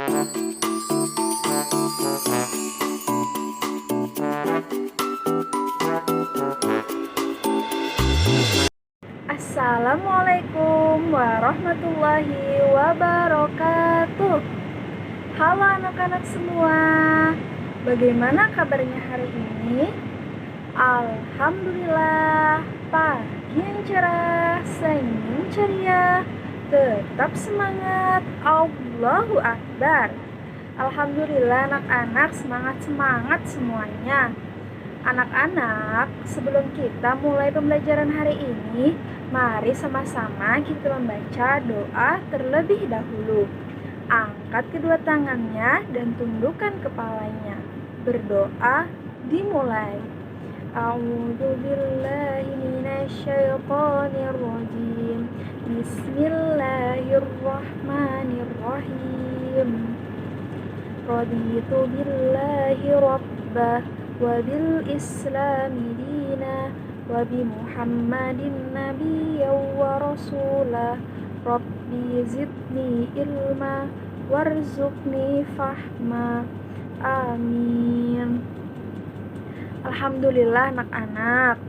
Assalamualaikum warahmatullahi wabarakatuh. Halo anak-anak semua, bagaimana kabarnya hari ini? Alhamdulillah, pagi yang cerah, senyum ceria, tetap semangat, Allahu Akbar. Alhamdulillah anak-anak, semangat-semangat semuanya. Anak-anak, sebelum kita mulai pembelajaran hari ini, mari sama-sama kita membaca doa terlebih dahulu. Angkat kedua tangannya dan tundukkan kepalanya. Berdoa dimulai. A'udzu billahi minasyaitonir rajim. Bismillahirrahmanirrahim. Raditu billahi rabbah wa bil islami dina wa bi muhammadin nabiyyan wa rasulah. Rabbi zidni ilma warzuqni fahma. Amin. Alhamdulillah anak-anak,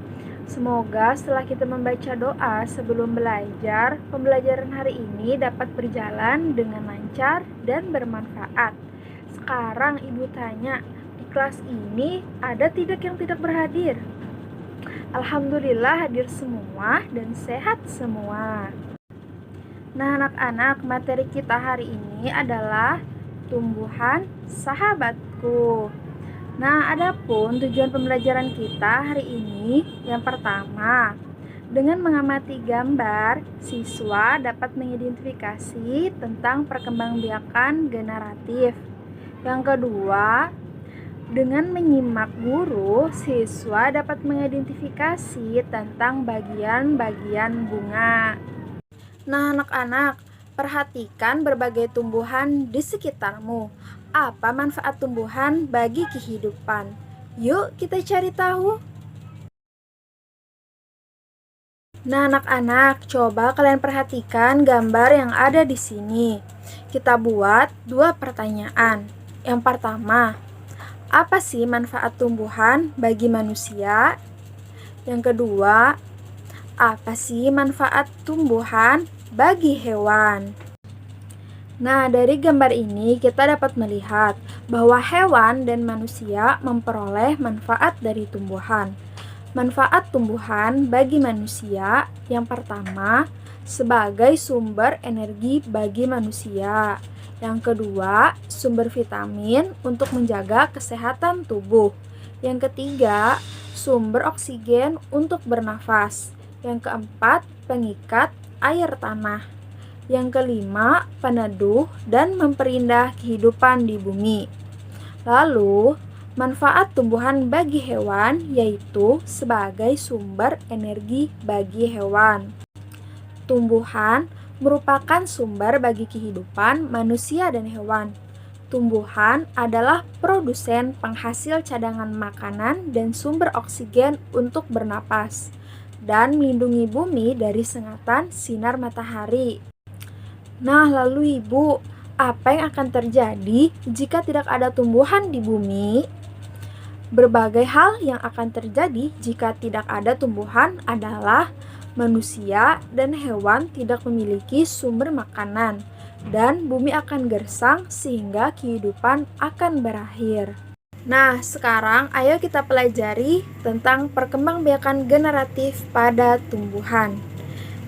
semoga setelah kita membaca doa sebelum belajar, pembelajaran hari ini dapat berjalan dengan lancar dan bermanfaat. Sekarang ibu tanya, di kelas ini ada tidak yang tidak berhadir? Alhamdulillah hadir semua dan sehat semua. Nah anak-anak, materi kita hari ini adalah tumbuhan sahabatku. Nah, adapun tujuan pembelajaran kita hari ini, yang pertama, dengan mengamati gambar, siswa dapat mengidentifikasi tentang perkembangbiakan generatif. Yang kedua, dengan menyimak guru, siswa dapat mengidentifikasi tentang bagian-bagian bunga. Nah, anak-anak, perhatikan berbagai tumbuhan di sekitarmu. Apa manfaat tumbuhan bagi kehidupan? Yuk kita cari tahu. Nah, anak-anak, coba kalian perhatikan gambar yang ada di sini. Kita buat dua pertanyaan. Yang pertama, apa sih manfaat tumbuhan bagi manusia? Yang kedua, apa sih manfaat tumbuhan bagi hewan? Nah, dari gambar ini kita dapat melihat bahwa hewan dan manusia memperoleh manfaat dari tumbuhan. Manfaat tumbuhan bagi manusia yang pertama, sebagai sumber energi bagi manusia. Yang kedua, sumber vitamin untuk menjaga kesehatan tubuh. Yang ketiga, sumber oksigen untuk bernafas. Yang keempat, pengikat air tanah. Yang kelima, peneduh dan memperindah kehidupan di bumi. Lalu, manfaat tumbuhan bagi hewan yaitu sebagai sumber energi bagi hewan. Tumbuhan merupakan sumber bagi kehidupan manusia dan hewan. Tumbuhan adalah produsen penghasil cadangan makanan dan sumber oksigen untuk bernapas, dan melindungi bumi dari sengatan sinar matahari. Nah, lalu Ibu, apa yang akan terjadi jika tidak ada tumbuhan di bumi? Berbagai hal yang akan terjadi jika tidak ada tumbuhan adalah manusia dan hewan tidak memiliki sumber makanan, dan bumi akan gersang sehingga kehidupan akan berakhir. Nah, sekarang ayo kita pelajari tentang perkembangbiakan generatif pada tumbuhan,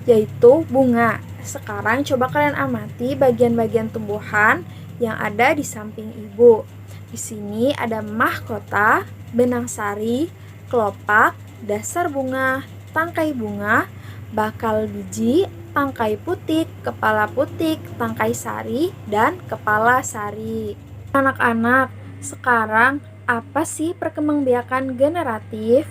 yaitu bunga. Sekarang coba kalian amati bagian-bagian tumbuhan yang ada di samping Ibu. Di sini ada mahkota, benang sari, kelopak, dasar bunga, tangkai bunga, bakal biji, tangkai putik, kepala putik, tangkai sari, dan kepala sari. Anak-anak, sekarang apa sih perkembangbiakan generatif?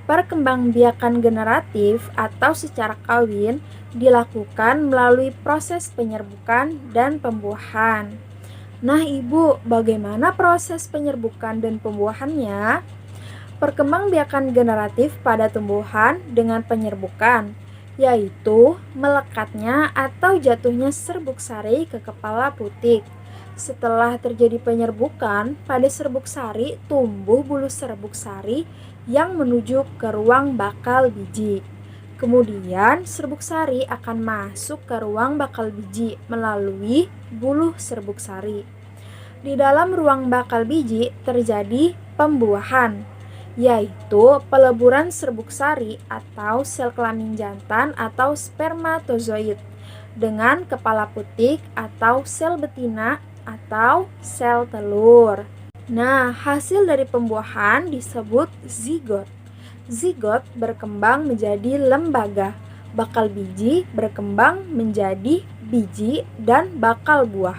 Perkembangbiakan generatif atau secara kawin dilakukan melalui proses penyerbukan dan pembuahan. Nah, Ibu, bagaimana proses penyerbukan dan pembuahannya? Perkembangbiakan generatif pada tumbuhan dengan penyerbukan, yaitu melekatnya atau jatuhnya serbuk sari ke kepala putik. Setelah terjadi penyerbukan, pada serbuk sari tumbuh bulu serbuk sari yang menuju ke ruang bakal biji. Kemudian serbuk sari akan masuk ke ruang bakal biji melalui bulu serbuk sari. Di dalam ruang bakal biji terjadi pembuahan, yaitu peleburan serbuk sari atau sel kelamin jantan atau spermatozoid dengan kepala putik atau sel betina atau sel telur. Nah, hasil dari pembuahan disebut zigot. Zigot berkembang menjadi lembaga. Bakal biji berkembang menjadi biji dan bakal buah.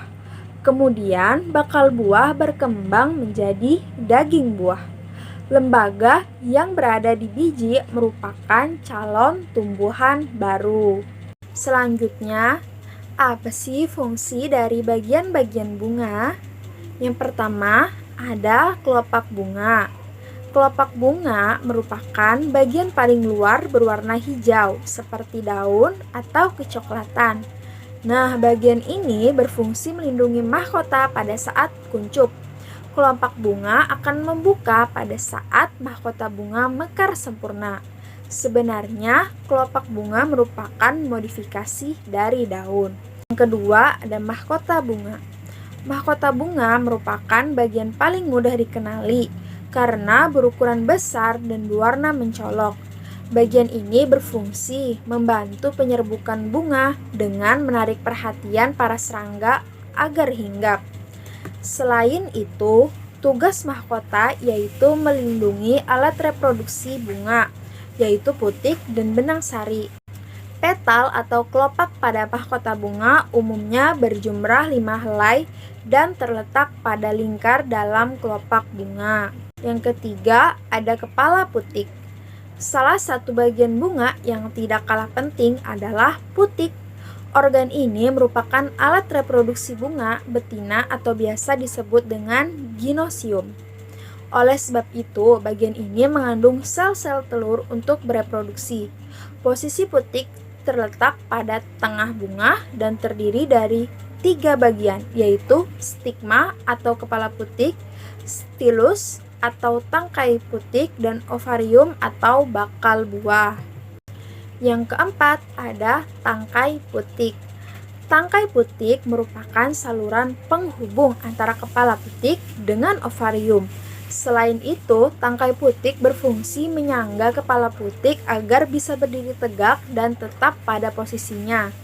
Kemudian bakal buah berkembang menjadi daging buah. Lembaga yang berada di biji merupakan calon tumbuhan baru. Selanjutnya, apa sih fungsi dari bagian-bagian bunga? Yang pertama, ada kelopak bunga. Kelopak bunga merupakan bagian paling luar berwarna hijau, seperti daun atau kecoklatan. Nah, bagian ini berfungsi melindungi mahkota pada saat kuncup. Kelopak bunga akan membuka pada saat mahkota bunga mekar sempurna. Sebenarnya, kelopak bunga merupakan modifikasi dari daun. Yang kedua, ada mahkota bunga. Mahkota bunga merupakan bagian paling mudah dikenali karena berukuran besar dan berwarna mencolok. Bagian ini berfungsi membantu penyerbukan bunga dengan menarik perhatian para serangga agar hinggap. Selain itu, tugas mahkota yaitu melindungi alat reproduksi bunga, yaitu putik dan benang sari. Petal atau kelopak pada mahkota bunga umumnya berjumlah 5 helai dan terletak pada lingkar dalam kelopak bunga. Yang ketiga, ada kepala putik. Salah satu bagian bunga yang tidak kalah penting adalah putik. Organ ini merupakan alat reproduksi bunga betina atau biasa disebut dengan ginosium. Oleh sebab itu, bagian ini mengandung sel-sel telur untuk bereproduksi. Posisi putik terletak pada tengah bunga dan terdiri dari 3 bagian, yaitu stigma atau kepala putik, stilus atau tangkai putik, dan ovarium atau bakal buah. Yang keempat, ada tangkai putik. Tangkai putik merupakan saluran penghubung antara kepala putik dengan ovarium. Selain itu, tangkai putik berfungsi menyangga kepala putik agar bisa berdiri tegak dan tetap pada posisinya.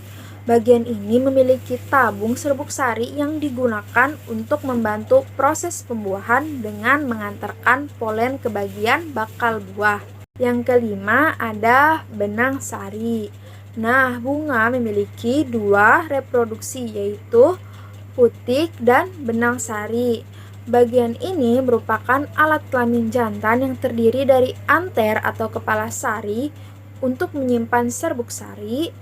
Bagian ini memiliki tabung serbuk sari yang digunakan untuk membantu proses pembuahan dengan mengantarkan polen ke bagian bakal buah. Yang kelima, ada benang sari. Nah, bunga memiliki 2 reproduksi, yaitu putik dan benang sari. Bagian ini merupakan alat kelamin jantan yang terdiri dari anter atau kepala sari untuk menyimpan serbuk sari,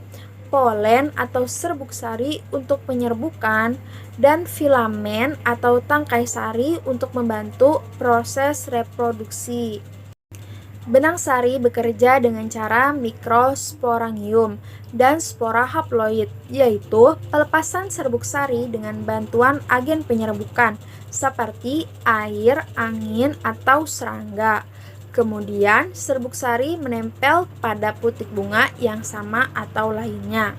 polen atau serbuk sari untuk penyerbukan, dan filamen atau tangkai sari untuk membantu proses reproduksi. Benang sari bekerja dengan cara mikrosporangium dan spora haploid, yaitu pelepasan serbuk sari dengan bantuan agen penyerbukan seperti air, angin, atau serangga. Kemudian, serbuk sari menempel pada putik bunga yang sama atau lainnya.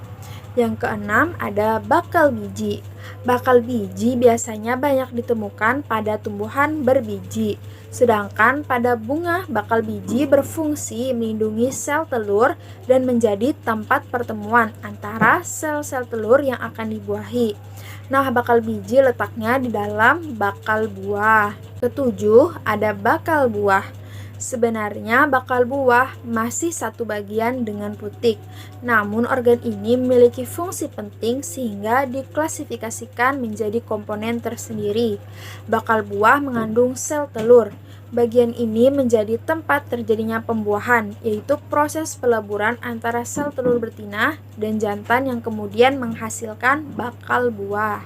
Yang keenam, ada bakal biji. Bakal biji biasanya banyak ditemukan pada tumbuhan berbiji. Sedangkan pada bunga, bakal biji berfungsi melindungi sel telur dan menjadi tempat pertemuan antara sel-sel telur yang akan dibuahi. Nah, bakal biji letaknya di dalam bakal buah. Ketujuh, ada bakal buah. Sebenarnya bakal buah masih satu bagian dengan putik, namun organ ini memiliki fungsi penting sehingga diklasifikasikan menjadi komponen tersendiri. Bakal buah mengandung sel telur. Bagian ini menjadi tempat terjadinya pembuahan, yaitu proses peleburan antara sel telur betina dan jantan yang kemudian menghasilkan bakal buah.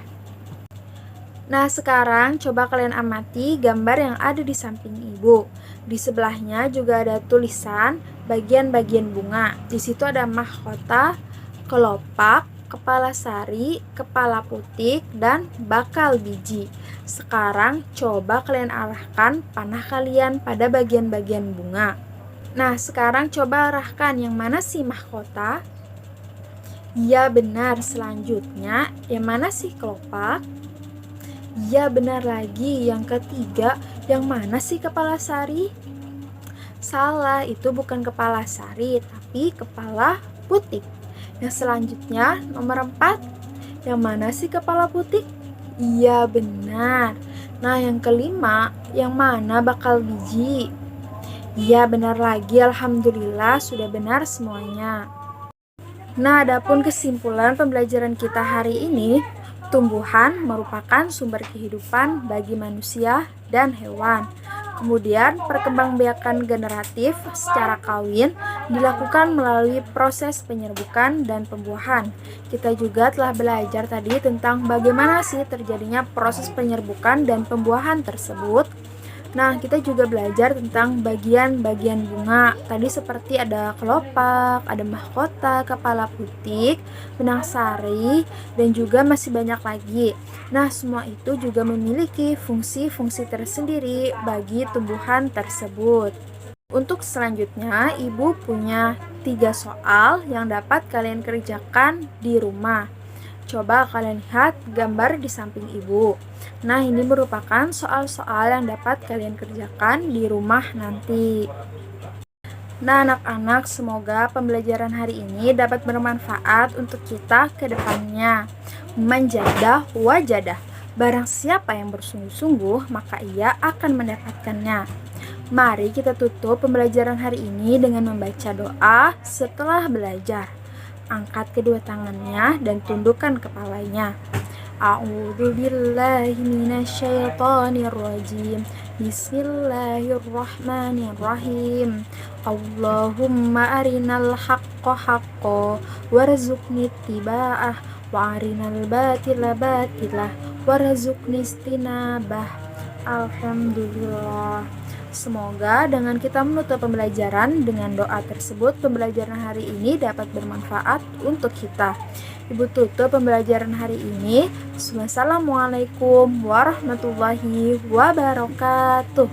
Nah, sekarang coba kalian amati gambar yang ada di samping ibu. Di sebelahnya juga ada tulisan bagian-bagian bunga. Di situ ada mahkota, kelopak, kepala sari, kepala putik, dan bakal biji. Sekarang coba kalian arahkan panah kalian pada bagian-bagian bunga. Nah, sekarang coba arahkan yang mana sih mahkota? Ya benar, selanjutnya yang mana sih kelopak? Ya benar lagi, yang ketiga yang mana sih kepala sari? Salah, itu bukan kepala sari, tapi kepala putik. Yang selanjutnya, nomor 4. Yang mana sih kepala putik? Iya, benar. Nah, yang kelima, yang mana bakal biji? Iya, benar lagi. Alhamdulillah, sudah benar semuanya. Nah, adapun kesimpulan pembelajaran kita hari ini, tumbuhan merupakan sumber kehidupan bagi manusia dan hewan. Kemudian, perkembangbiakan generatif secara kawin dilakukan melalui proses penyerbukan dan pembuahan. Kita juga telah belajar tadi tentang bagaimana sih terjadinya proses penyerbukan dan pembuahan tersebut. Nah, kita juga belajar tentang bagian-bagian bunga. Tadi seperti ada kelopak, ada mahkota, kepala putik, benang sari, dan juga masih banyak lagi. Nah, semua itu juga memiliki fungsi-fungsi tersendiri bagi tumbuhan tersebut. Untuk selanjutnya, Ibu punya 3 soal yang dapat kalian kerjakan di rumah. Coba kalian lihat gambar di samping Ibu. Nah, ini merupakan soal-soal yang dapat kalian kerjakan di rumah nanti. Nah, anak-anak, semoga pembelajaran hari ini dapat bermanfaat untuk kita ke depannya. Manjadah wajadah. Barang siapa yang bersungguh-sungguh, maka ia akan mendapatkannya. Mari kita tutup pembelajaran hari ini dengan membaca doa setelah belajar. Angkat kedua tangannya dan tundukkan kepalanya. A'udzu billahi minasyaitonir rajim. Bismillahirrahmanirrahim. Allahumma arinal haqqo haqqo warzuqni ittiba'ah wa arinal batila batilah warzuqni istinabah. Alhamdulillah. Semoga dengan kita menutup pembelajaran dengan doa tersebut, pembelajaran hari ini dapat bermanfaat untuk kita. Ibu tutup pembelajaran hari ini. Wassalamualaikum warahmatullahi wabarakatuh.